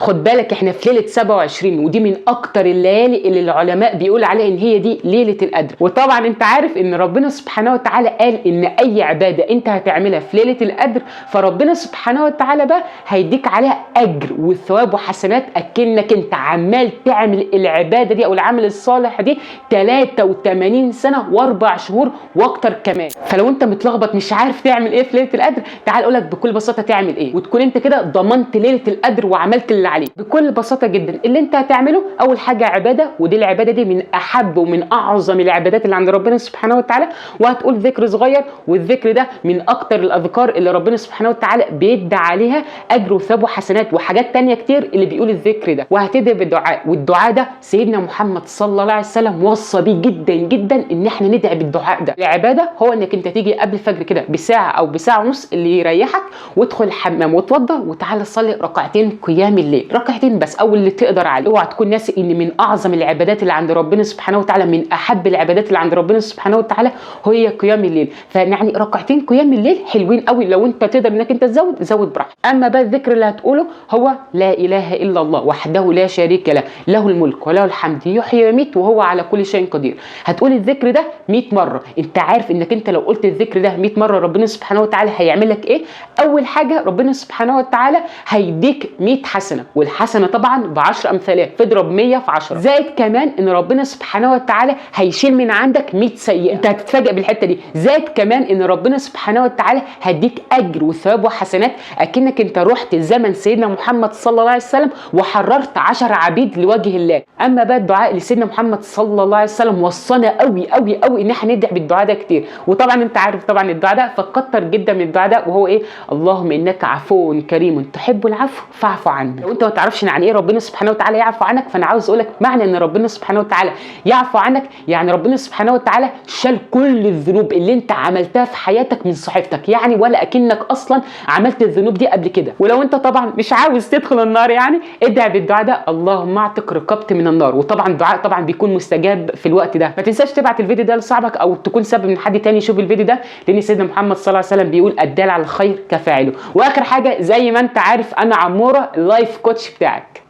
خد بالك احنا في ليله 27 ودي من اكتر الليالي اللي العلماء بيقول عليها ان هي دي ليله القدر. وطبعا انت عارف ان ربنا سبحانه وتعالى قال ان اي عباده انت هتعملها في ليله القدر فربنا سبحانه وتعالى بقى هيديك عليها اجر وثواب وحسنات اكنك انت عمال تعمل العباده دي او العمل الصالح دي 83 سنه و4 شهور واكتر كمان. فلو انت متلخبط مش عارف تعمل ايه في ليله القدر، تعال اقول لك بكل بساطه تعمل ايه وتكون انت كده ضمنت ليله القدر وعملت اللي عليك. بكل بساطه جدا اللي انت هتعمله اول حاجه عباده، ودي العباده دي من احب ومن اعظم العبادات اللي عند ربنا سبحانه وتعالى، وهتقول ذكر صغير والذكر ده من اكتر الاذكار اللي ربنا سبحانه وتعالى بيدي عليها اجر وثواب وحسنات وحاجات تانية كتير اللي بيقول الذكر ده. وهتدعي بالدعاء، والدعاء ده سيدنا محمد صلى الله عليه وسلم وصى بيه جدا جدا ان احنا ندعي بالدعاء ده. العباده هو انك انت تيجي قبل الفجر كده بساعه او بساعه ونص اللي يريحك وادخل الحمام واتوضى وتعالى صلي ركعتين قيام الليل، ركعتين بس او اللي تقدر عليه. اوعى تكون ناسي ان من اعظم العبادات اللي عند ربنا سبحانه وتعالى، من احب العبادات اللي عند ربنا سبحانه وتعالى هي قيام الليل. فيعني ركعتين قيام الليل حلوين قوي، لو انت تقدر انك انت تزود براحتك. اما بقى الذكر اللي هتقوله هو لا اله الا الله وحده لا شريك له، له الملك وله الحمد يحيي ويميت وهو على كل شيء قدير. هتقول الذكر ده 100 مره. انت عارف انك انت لو قلت الذكر ده 100 مره ربنا سبحانه وتعالى هيعمل لك ايه؟ اول حاجه ربنا سبحانه وتعالى هيديك 100 حسنه، والحسنه طبعا ب10 امثالها، تضرب 100 في 10، زائد كمان ان ربنا سبحانه وتعالى هيشيل من عندك 100 سيئه. انت هتتفاجئ بالحته دي. زائد كمان ان ربنا سبحانه وتعالى هيديك اجر وثواب وحسنات اكنك انت رحت زمن سيدنا محمد صلى الله عليه وسلم وحررت 10 عبيد لوجه الله. اما بقى الدعاء اللي سيدنا محمد صلى الله عليه وسلم وصانا قوي قوي قوي ان احنا ندعي بالدعاء ده كتير. وطبعا انت عارف طبعا الدعاء ده فكتر جدا من الدعاء ده، وهو ايه؟ اللهم انك عفو كريم تحب العفو فاعف عنا. لو انت ما تعرفش عن ايه ربنا سبحانه وتعالى يعفو عنك، فانا عاوز اقول لك معنى ان ربنا سبحانه وتعالى يعفو عنك يعني ربنا سبحانه وتعالى شال كل الذنوب اللي انت عملتها في حياتك من صحيفتك، يعني ولا اكنك اصلا عملت الذنوب دي قبل كده. ولو انت طبعا مش عاوز تدخل النار يعني ادعي بالدعاء ده اللهم اعتق رقبتي من النار. وطبعا الدعاء طبعا بيكون مستجاب في الوقت ده. ما تنساش تبعت الفيديو ده لصاحبك او تكون سبب ان حد تاني يشوف الفيديو ده، لان سيدنا محمد صلى الله عليه وسلم بيقول الدال على الخير كفاعله. واخر حاجه زي ما انت عارف انا عموره اللايف كوتش بتاعك.